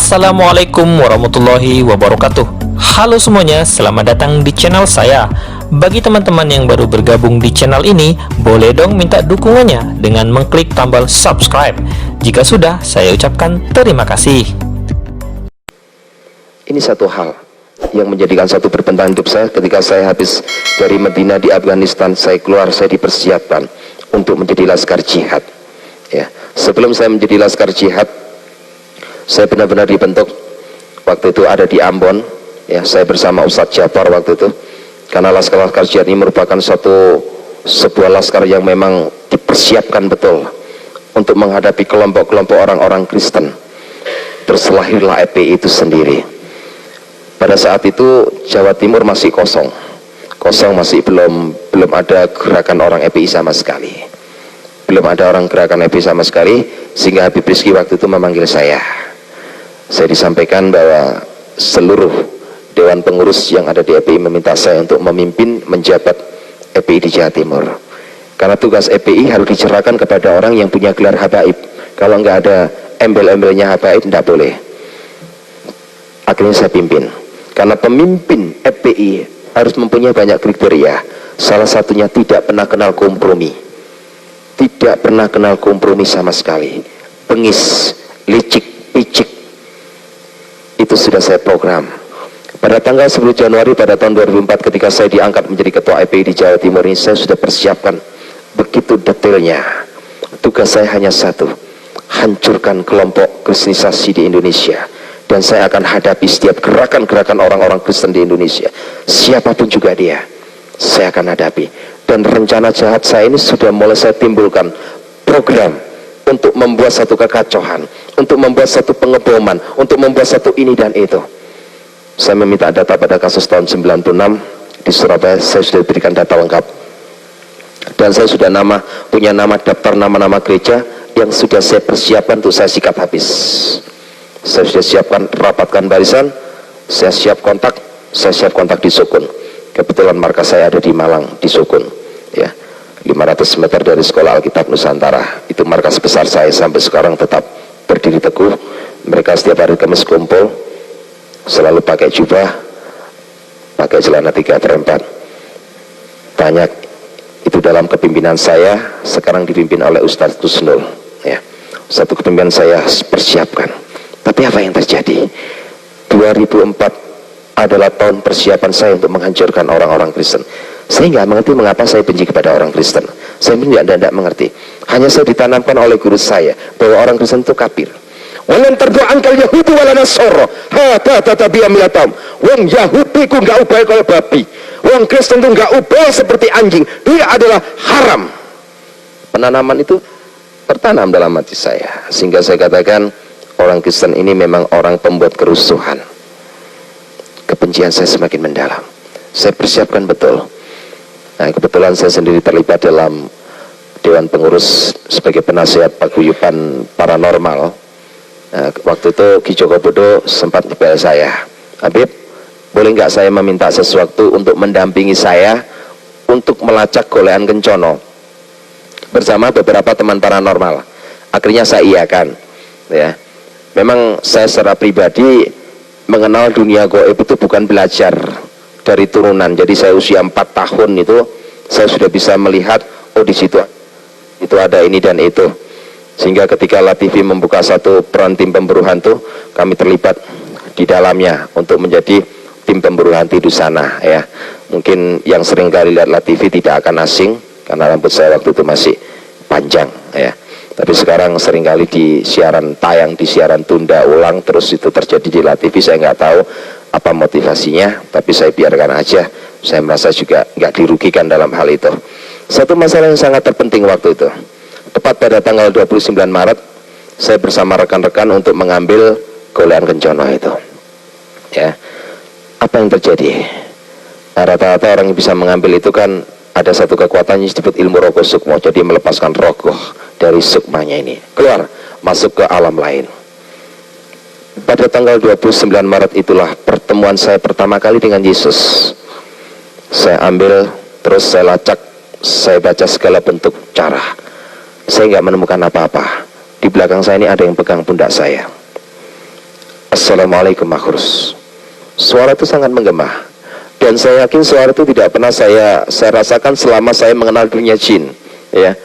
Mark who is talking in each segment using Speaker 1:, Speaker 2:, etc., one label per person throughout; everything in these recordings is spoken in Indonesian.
Speaker 1: Assalamualaikum warahmatullahi wabarakatuh. Halo semuanya, selamat datang di channel saya. Bagi teman-teman yang baru bergabung di channel ini, boleh dong minta dukungannya dengan mengklik tombol subscribe. Jika sudah, saya ucapkan terima kasih.
Speaker 2: Ini satu hal yang menjadikan satu perbendaharaan hidup saya. Ketika saya habis dari Medina di Afghanistan, saya keluar, saya dipersiapkan untuk menjadi laskar jihad. Ya, sebelum saya menjadi laskar jihad, saya benar-benar dibentuk. Waktu itu ada di Ambon, ya, saya bersama Ustadz Jafar waktu itu. Karena laskar jihad ini merupakan sebuah laskar yang memang dipersiapkan betul untuk menghadapi kelompok-kelompok orang-orang Kristen. Terus lahirlah EPI itu sendiri. Pada saat itu Jawa Timur masih kosong, masih belum ada gerakan orang EPI sama sekali. Belum ada orang gerakan EPI sama sekali, sehingga Habib Rizki waktu itu memanggil saya. Saya disampaikan bahwa seluruh dewan pengurus yang ada di EPI meminta saya untuk memimpin menjabat EPI di Jawa Timur. Karena tugas EPI harus dicerahkan kepada orang yang punya gelar habaib. Kalau nggak ada embel-embelnya habaib, tidak boleh. Akhirnya saya pimpin. Karena pemimpin EPI harus mempunyai banyak kriteria. Salah satunya tidak pernah kenal kompromi. Tidak pernah kenal kompromi sama sekali. Bengis, licik, picik. Itu sudah saya program. Pada tanggal 10 Januari pada tahun 2004 ketika saya diangkat menjadi ketua EPI di Jawa Timur ini, saya sudah persiapkan begitu detailnya. Tugas saya hanya satu, hancurkan kelompok kristenisasi di Indonesia. Dan saya akan hadapi setiap gerakan-gerakan orang-orang Kristen di Indonesia. Siapapun juga dia, saya akan hadapi. Dan rencana jahat saya ini sudah mulai saya timbulkan program untuk membuat satu kekacauan, untuk membuat satu pengeboman, untuk membuat satu ini dan itu. Saya meminta data pada kasus tahun 96 di Surabaya. Saya sudah diberikan data lengkap. Dan saya sudah punya nama daftar nama-nama gereja yang sudah saya persiapkan untuk saya sikat habis. Saya sudah siapkan, rapatkan barisan, saya siap kontak di Sukun. Kebetulan markas saya ada di Malang, di Sukun, ya, 500 meter dari Sekolah Alkitab Nusantara. Itu markas besar saya, sampai sekarang tetap berdiri teguh. Mereka setiap hari Kamis kumpul, selalu pakai jubah, pakai celana 3/4. Banyak itu dalam kepimpinan saya. Sekarang dipimpin oleh Ustadz Kusnul, ya. Satu kepimpinan saya persiapkan. Tapi apa yang terjadi? 2004 adalah tahun persiapan saya untuk menghancurkan orang-orang Kristen. Saya nggak mengerti mengapa saya benci kepada orang Kristen. Saya tidak mengerti. Hanya saya ditanamkan oleh guru saya bahwa orang Kristen itu kafir. Walan terdoangkal Yahudi wala Nasoro. Wong Yahudi ku nggak ubah kalau babi. Wong Kristen itu nggak ubah seperti anjing. Dia adalah haram. Penanaman itu tertanam dalam hati saya, sehingga saya katakan orang Kristen ini memang orang pembuat kerusuhan. Kebencian saya semakin mendalam. Saya persiapkan betul. Nah, kebetulan saya sendiri terlibat dalam Dewan Pengurus sebagai penasihat paguyuban paranormal. Nah, waktu itu Ki Joko Bodo sempat dibayar saya, Habib, boleh nggak saya meminta sesuatu untuk mendampingi saya untuk melacak golean Kencono bersama beberapa teman paranormal. Akhirnya saya iakan, ya. Memang saya secara pribadi mengenal dunia gaib itu bukan belajar dari turunan. Jadi saya usia 4 tahun itu saya sudah bisa melihat, oh di situ itu ada ini dan itu. Sehingga ketika Latifi membuka satu peran tim pemburu hantu, kami terlibat di dalamnya untuk menjadi tim pemburu hantu di sana, ya. Mungkin yang sering kali lihat Latifi tidak akan asing karena rambut saya waktu itu masih panjang, ya. Tapi sekarang seringkali di siaran tayang, di siaran tunda ulang, terus itu terjadi di LaTV. Saya nggak tahu apa motivasinya, tapi saya biarkan aja. Saya merasa juga nggak dirugikan dalam hal itu. Satu masalah yang sangat terpenting waktu itu, tepat pada tanggal 29 Maret, saya bersama rekan-rekan untuk mengambil golean Kencono itu. Ya, apa yang terjadi? Rata-rata orang yang bisa mengambil itu kan ada satu kekuatan yang disebut ilmu rogo sukmo. Jadi melepaskan rogo dari sukmanya ini keluar, masuk ke alam lain. Pada tanggal 29 Maret itulah pertemuan saya pertama kali dengan Yesus. Saya ambil, terus saya lacak, saya baca segala bentuk cara. Saya nggak menemukan apa-apa. Di belakang saya ini ada yang pegang pundak saya. Assalamualaikum Makrus. Suara itu sangat menggema, dan saya yakin suara itu tidak pernah saya rasakan selama saya mengenal dunia jin. Ya,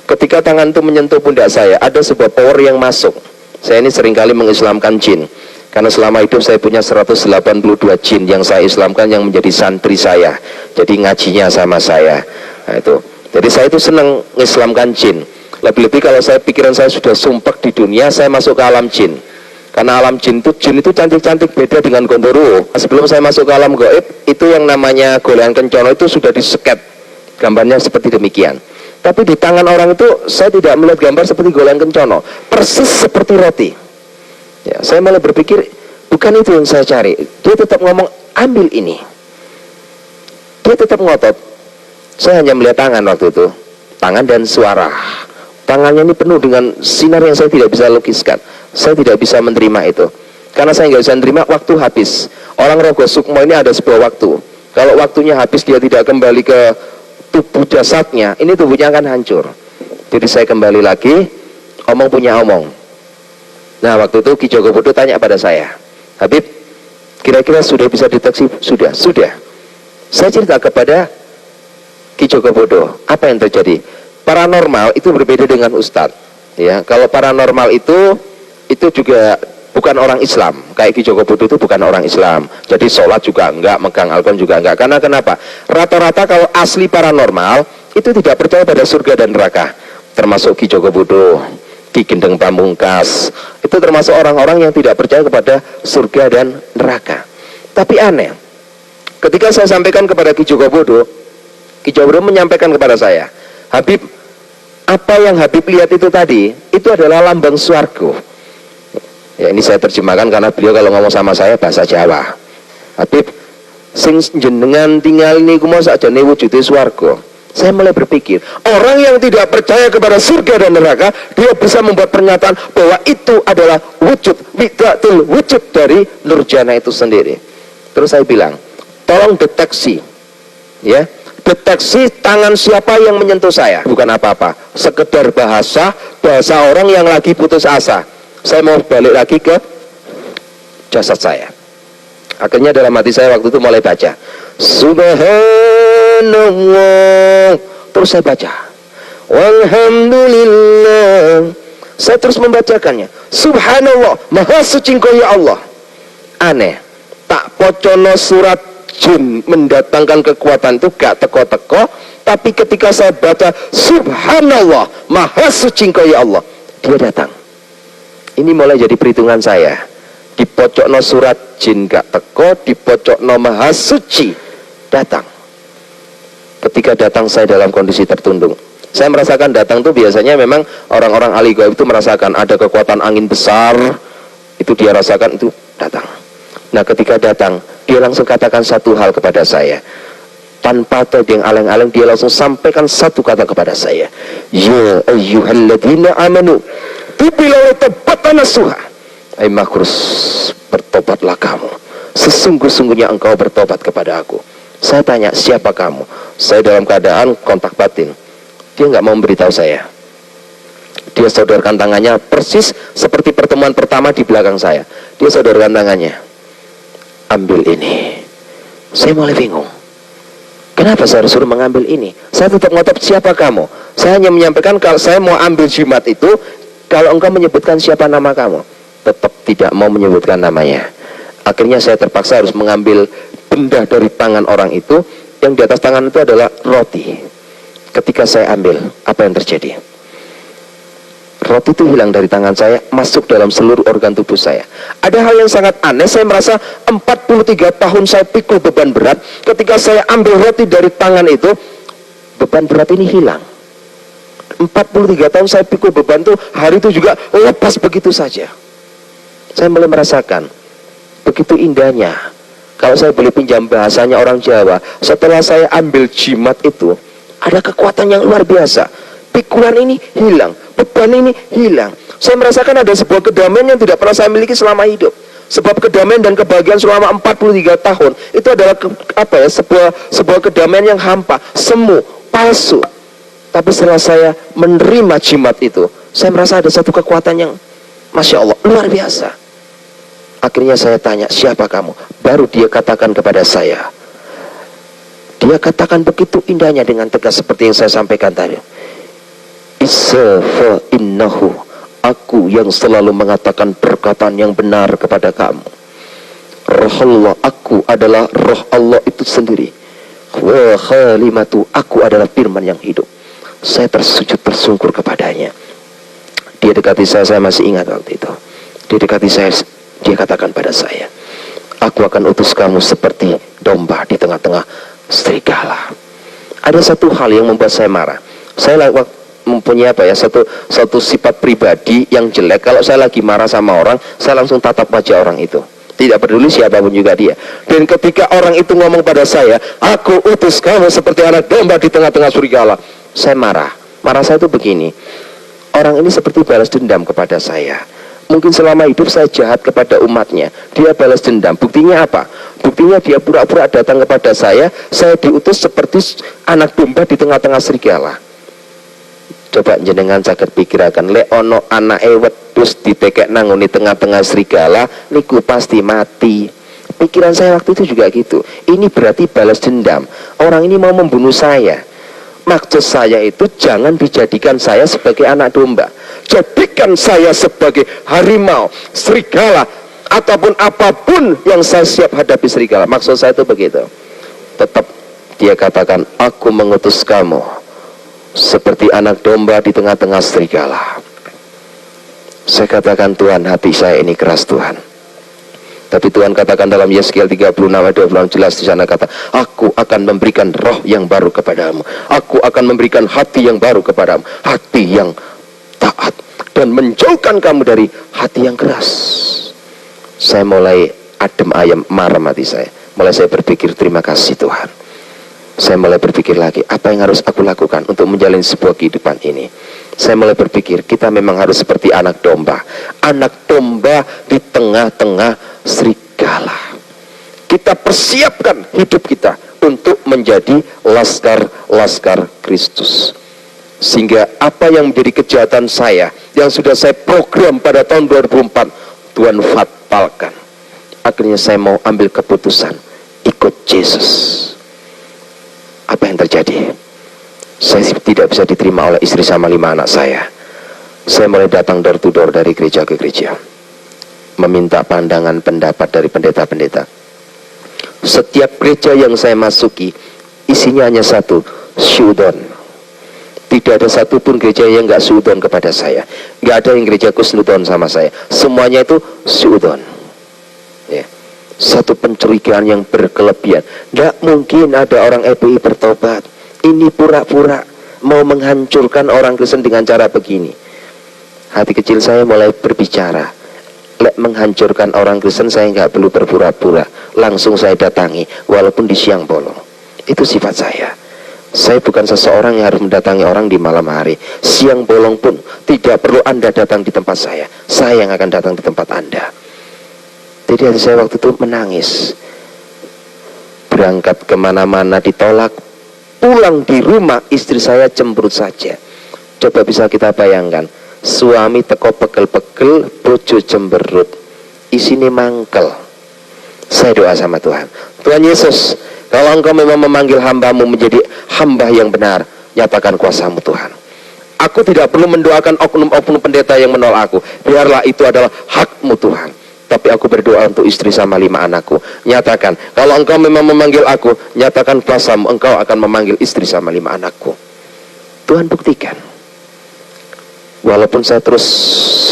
Speaker 2: ketika tangan itu menyentuh pundak saya, ada sebuah power yang masuk. Saya ini seringkali mengislamkan jin, karena selama hidup saya punya 182 jin yang saya islamkan, yang menjadi santri saya, jadi ngajinya sama saya. Nah, itu. Jadi saya itu senang mengislamkan jin. Lebih-lebih kalau pikiran saya sudah sumpek di dunia, saya masuk ke alam jin. Karena alam jin itu cantik-cantik, beda dengan Gondoruo. Sebelum saya masuk ke alam gaib, itu yang namanya golean kencono itu sudah diseket, gambarnya seperti demikian. Tapi di tangan orang itu saya tidak melihat gambar seperti golean kencono, persis seperti roti. Ya, saya malah berpikir bukan itu yang saya cari. Dia tetap ngomong ambil ini, dia tetap ngotot. Saya hanya melihat tangan waktu itu, tangan dan suara. Tangannya ini penuh dengan sinar yang saya tidak bisa lukiskan. Saya tidak bisa menerima itu, karena saya nggak bisa menerima waktu habis. Orang Rogo Sukmo ini ada sebuah waktu. Kalau waktunya habis, dia tidak kembali ke tubuh jasadnya, ini tubuhnya akan hancur. Jadi saya kembali lagi, omong punya omong. Nah, waktu itu Ki Joko Bodo tanya pada saya, Habib, kira-kira sudah bisa deteksi? Sudah. Saya cerita kepada Ki Joko Bodo, apa yang terjadi? Paranormal itu berbeda dengan Ustadz. Ya, kalau paranormal itu juga bukan orang Islam. Kayak Ki Joko Bodo itu bukan orang Islam. Jadi sholat juga enggak, megang Al-Quran juga enggak. Karena kenapa? Rata-rata kalau asli paranormal itu tidak percaya pada surga dan neraka. Termasuk Ki Joko Bodo, Ki Gendeng Pamungkas, itu termasuk orang-orang yang tidak percaya kepada surga dan neraka. Tapi aneh, ketika saya sampaikan kepada Ki Joko Bodo menyampaikan kepada saya, Habib, apa yang Habib lihat itu tadi, itu adalah lambang swargo. Ya, ini saya terjemahkan karena beliau kalau ngomong sama saya bahasa Jawa. Habib, sing jenengan tinggal niku mau sakjane wujude swarga. Saya mulai berpikir, orang yang tidak percaya kepada surga dan neraka, dia bisa membuat pernyataan bahwa itu adalah wujud, widatul wujud dari Nurjana itu sendiri. Terus saya bilang, tolong deteksi, ya, deteksi tangan siapa yang menyentuh saya. Bukan apa-apa, sekedar bahasa orang yang lagi putus asa. Saya mau balik lagi ke jasad saya. Akhirnya dalam hati saya waktu itu mulai baca Subhanallah. Terus saya baca Walhamdulillah. Saya terus membacakannya. Subhanallah, maha suci Engkau ya Allah. Aneh, tak pocono surat jin mendatangkan kekuatan itu gak teko-teko. Tapi ketika saya baca Subhanallah, maha suci Engkau ya Allah, dia datang. Ini mulai jadi perhitungan saya. Di pojokno surat jin gak teko, di pojokno maha suci datang. Ketika datang saya dalam kondisi tertundung. Saya merasakan datang tuh biasanya memang orang-orang ahli gaib itu merasakan ada kekuatan angin besar, itu dia rasakan, itu datang. Nah, ketika datang, dia langsung katakan satu hal kepada saya. Tanpa tedeng aleng-aleng, dia langsung sampaikan satu kata kepada saya. Ya ayyuhalladzina amanu tubilau taubatana nasuha. Hai Makrus, bertobatlah kamu. Sesungguh-sungguhnya engkau bertobat kepada aku. Saya tanya, siapa kamu? Saya dalam keadaan kontak batin. Dia nggak mau memberitahu saya. Dia sodorkan tangannya persis seperti pertemuan pertama di belakang saya. Dia sodorkan tangannya. Ambil ini. Saya mulai bingung. Kenapa saya harus suruh mengambil ini? Saya tetap ngotot, siapa kamu? Saya hanya menyampaikan kalau saya mau ambil jimat itu, kalau engkau menyebutkan siapa nama kamu. Tetap tidak mau menyebutkan namanya. Akhirnya saya terpaksa harus mengambil benda dari tangan orang itu. Yang di atas tangan itu adalah roti. Ketika saya ambil, apa yang terjadi? Roti itu hilang dari tangan saya, masuk dalam seluruh organ tubuh saya. Ada hal yang sangat aneh. Saya merasa 43 tahun saya pikul beban berat. Ketika saya ambil roti dari tangan itu, beban berat ini hilang. 43 tahun saya pikul beban itu, hari itu juga lepas begitu saja. Saya mulai merasakan begitu indahnya. Kalau saya boleh pinjam bahasanya orang Jawa, setelah saya ambil jimat itu, ada kekuatan yang luar biasa. Pikulan ini hilang, beban ini hilang. Saya merasakan ada sebuah kedamaian yang tidak pernah saya miliki selama hidup. Sebab kedamaian dan kebahagiaan selama 43 tahun itu adalah sebuah kedamaian yang hampa, semu, palsu. Tapi setelah saya menerima jimat itu, saya merasa ada satu kekuatan yang Masya Allah, luar biasa. Akhirnya saya tanya, siapa kamu? Baru dia katakan kepada saya. Dia katakan begitu indahnya dengan tegas seperti yang saya sampaikan tadi. Isa fa innahu, aku yang selalu mengatakan perkataan yang benar kepada kamu. Roh Allah, aku adalah roh Allah itu sendiri. Wa khalimatu, aku adalah firman yang hidup. Saya tersujud tersungkur kepadanya. Dia dekati saya masih ingat waktu itu. Dia dekati saya, dia katakan pada saya, aku akan utus kamu seperti domba di tengah-tengah serigala. Ada satu hal yang membuat saya marah. Saya mempunyai satu sifat pribadi yang jelek. Kalau saya lagi marah sama orang, saya langsung tatap wajah orang itu, tidak peduli siapapun juga dia. Dan ketika orang itu ngomong pada saya, aku utus kamu seperti anak domba di tengah-tengah serigala, saya marah. Marah saya itu begini, orang ini seperti balas dendam kepada saya. Mungkin selama hidup saya jahat kepada umatnya, dia balas dendam. Buktinya apa? Buktinya dia pura-pura datang kepada saya diutus seperti anak domba di tengah-tengah serigala. Coba jenengan saged pikiraken, lek ono anake wedhus ditekek nangoni tengah-tengah serigala, niku pasti mati. Pikiran saya waktu itu juga gitu. Ini berarti balas dendam. Orang ini mau membunuh saya. Maksud saya itu jangan dijadikan saya sebagai anak domba. Jadikan saya sebagai harimau, serigala, ataupun apapun yang saya siap hadapi serigala. Maksud saya itu begitu. Tetap dia katakan, aku mengutus kamu seperti anak domba di tengah-tengah serigala. Saya katakan, Tuhan, hati saya ini keras, Tuhan. Tapi Tuhan katakan dalam Yeskiel 36 ayat 26 jelas di sana kata, aku akan memberikan roh yang baru kepadamu. Aku akan memberikan hati yang baru kepadamu, hati yang taat, dan menjauhkan kamu dari hati yang keras. Saya mulai adem ayem marah hati saya. Mulai saya berpikir, terima kasih Tuhan. Saya mulai berpikir lagi, apa yang harus aku lakukan untuk menjalani sebuah kehidupan ini. Saya mulai berpikir, kita memang harus seperti anak domba. Anak domba di tengah-tengah serigala. Kita persiapkan hidup kita untuk menjadi laskar-laskar Kristus. Sehingga apa yang menjadi kejahatan saya, yang sudah saya program pada tahun 2004, Tuhan fatalkan. Akhirnya saya mau ambil keputusan, ikut Yesus. Apa yang terjadi? Saya tidak bisa diterima oleh istri sama 5 anak saya. Saya mulai datang door to door dari gereja ke gereja, meminta pandangan pendapat dari pendeta-pendeta. Setiap gereja yang saya masuki, isinya hanya satu, syudon. Tidak ada satupun gereja yang nggak syudon kepada saya. Nggak ada yang gereja kusnudon sama saya. Semuanya itu syudon. Ya. Satu pencurigaan yang berkelebihan. Nggak mungkin ada orang FPI bertobat. Ini pura-pura mau menghancurkan orang Kristen dengan cara begini. Hati kecil saya mulai berbicara, lek menghancurkan orang Kristen saya nggak perlu berpura-pura, langsung saya datangi walaupun di siang bolong. Itu sifat saya. Saya bukan seseorang yang harus mendatangi orang di malam hari. Siang bolong pun tidak perlu Anda datang di tempat saya yang akan datang di tempat Anda. Jadi hati saya waktu itu menangis. Berangkat kemana-mana ditolak, pulang di rumah istri saya cemberut saja. Coba bisa kita bayangkan, suami teko pegel-pegel, bojo cemberut, isine mangkel. Saya doa sama Tuhan, Tuhan Yesus, kalau Engkau memang memanggil hambamu menjadi hamba yang benar, nyatakan kuasamu Tuhan. Aku tidak perlu mendoakan oknum-oknum pendeta yang menolak aku, biarlah itu adalah hakmu Tuhan. Tapi aku berdoa untuk istri sama 5 anakku. Nyatakan, kalau Engkau memang memanggil aku, nyatakan kuasamu, Engkau akan memanggil istri sama 5 anakku. Tuhan buktikan. Walaupun saya terus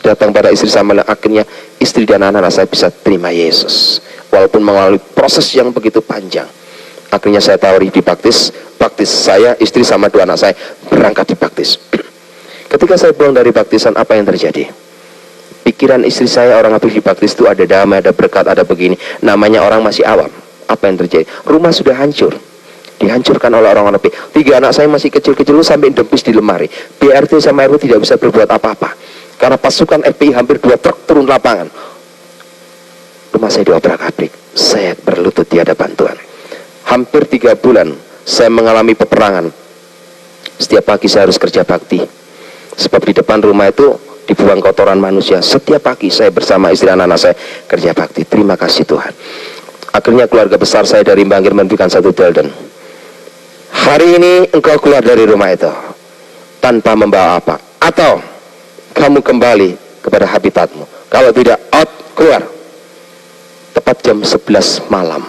Speaker 2: datang pada istri sama, akhirnya istri dan anak-anak saya bisa terima Yesus. Walaupun melalui proses yang begitu panjang. Akhirnya saya tawari dibaptis. Baptis saya, istri sama 2 anak saya berangkat dibaptis. Ketika saya pulang dari baptisan, apa yang terjadi? Pikiran istri saya, orang habis dibaptis itu ada damai, ada berkat, ada begini. Namanya orang masih awam. Apa yang terjadi? Rumah sudah hancur. Dihancurkan oleh orang-orang FPI. 3 anak saya masih kecil-kecil sampai dempis di lemari. BRT sama RW tidak bisa berbuat apa-apa. Karena pasukan FPI hampir 2 truk turun lapangan. Rumah saya diobrak-abrik. Saya berlutut di hadapan Tuhan. Hampir 3 bulan saya mengalami peperangan. Setiap pagi saya harus kerja bakti. Sebab di depan rumah itu dibuang kotoran manusia. Setiap pagi saya bersama istri anak-anak saya kerja bakti. Terima kasih Tuhan. Akhirnya keluarga besar saya dari Bangkir memberikan satu dalden. Hari ini engkau keluar dari rumah itu tanpa membawa apa, atau kamu kembali kepada habitatmu. Kalau tidak, out, keluar. Tepat jam 11 malam,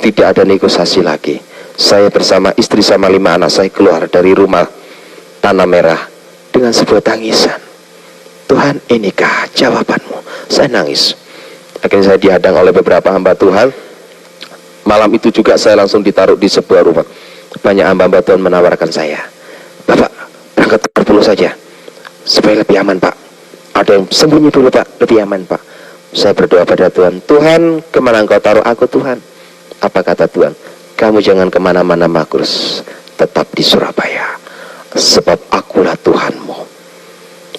Speaker 2: tidak ada negosiasi lagi. Saya bersama istri sama 5 anak saya keluar dari rumah Tanah Merah dengan sebuah tangisan. Tuhan, inikah jawabanmu? Saya nangis. Akhirnya saya dihadang oleh beberapa hamba Tuhan. Malam itu juga saya langsung ditaruh di sebuah rumah. Banyak hamba Tuhan menawarkan saya, Bapak berangkat dulu saja supaya lebih aman Pak. Ada yang sembunyi dulu Pak, lebih aman Pak. Saya berdoa pada Tuhan, Tuhan kemana engkau taruh aku Tuhan? Apa kata Tuhan? Kamu jangan kemana-mana Markus, tetap di Surabaya, sebab akulah Tuhanmu.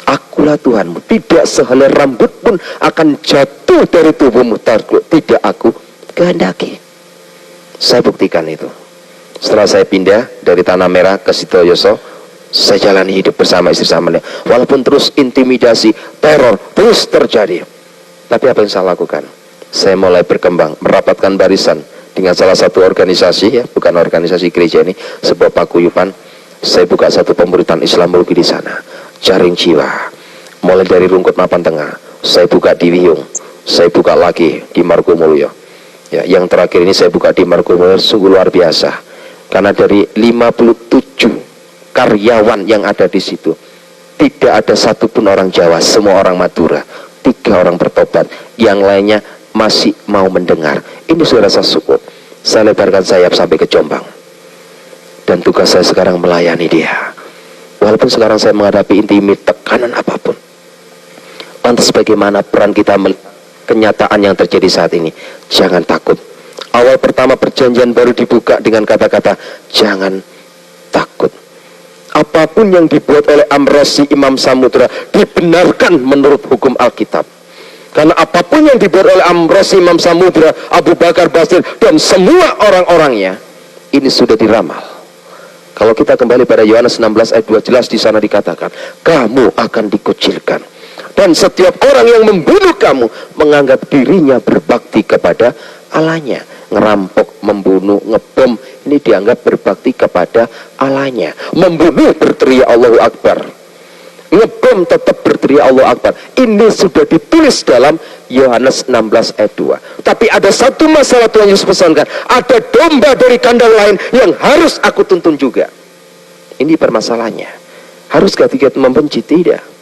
Speaker 2: Akulah Tuhanmu. Tidak sehelai rambut pun akan jatuh dari tubuhmu tidak aku kehendaki. Saya buktikan itu. Setelah saya pindah dari Tanah Merah ke Sitoyoso, saya jalani hidup bersama istri sama. Walaupun terus intimidasi, teror terus terjadi, tapi apa yang saya lakukan? Saya mulai berkembang, merapatkan barisan dengan salah satu organisasi, ya, bukan organisasi gereja ini, sebuah paguyuban. Saya buka satu pemuritan Islam Muluki di sana, jaring jiwa. Mulai dari Rungkut Mapan Tengah, saya buka di Wiyung, saya buka lagi di Margomulyo. Ya, yang terakhir ini saya buka di Margomulyo, sungguh luar biasa. Karena dari 57 karyawan yang ada di situ, tidak ada satupun orang Jawa, semua orang Madura. 3 orang bertobat, yang lainnya masih mau mendengar. Ini sudah rasa syukur. Saya lebarkan sayap sampai ke Jombang. Dan tugas saya sekarang melayani dia. Walaupun sekarang saya menghadapi intimidasi, tekanan apapun. Lantas bagaimana peran kita kenyataan yang terjadi saat ini? Jangan takut. Awal pertama perjanjian baru dibuka dengan kata-kata jangan takut. Apapun yang dibuat oleh Amrosi Imam Samudra dibenarkan menurut hukum Alkitab. Karena apapun yang dibuat oleh Amrosi Imam Samudra, Abu Bakar Basir dan semua orang-orangnya, ini sudah diramal. Kalau kita kembali pada Yohanes 16 ayat 2, jelas di sana dikatakan, kamu akan dikucilkan. Dan setiap orang yang membunuh kamu menganggap dirinya berbakti kepada Allahnya. Ngerampok, membunuh, ngebom, ini dianggap berbakti kepada Allahnya. Membunuh berteriak Allahu Akbar, ngebom tetap berteriak Allahu Akbar. Ini sudah ditulis dalam Yohanes 16 ayat 2. Tapi ada satu masalah Tuhan Yesus pesankan, ada domba dari kandang lain yang harus aku tuntun juga. Ini permasalahannya. Haruskah kita membenci? Tidak.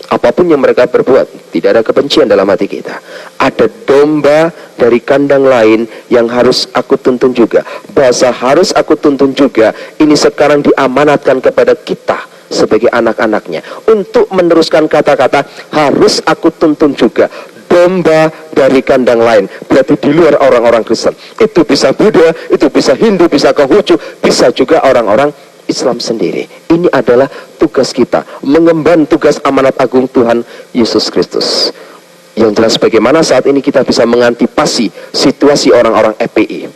Speaker 2: Apapun yang mereka berbuat, tidak ada kebencian dalam hati kita. Ada domba dari kandang lain yang harus aku tuntun juga. Bahasa harus aku tuntun juga, ini sekarang diamanatkan kepada kita sebagai anak-anaknya untuk meneruskan kata-kata harus aku tuntun juga. Domba dari kandang lain, berarti di luar orang-orang Kristen. Itu bisa Buddha, itu bisa Hindu, bisa Konghucu, bisa juga orang-orang Islam sendiri. Ini adalah tugas kita, mengemban tugas amanat agung Tuhan Yesus Kristus. Yang jelas bagaimana saat ini kita bisa mengantisipasi situasi orang-orang FPI.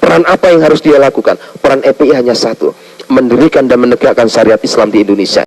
Speaker 2: Peran apa yang harus dia lakukan? Peran FPI hanya satu, mendirikan dan menegakkan syariat Islam di Indonesia.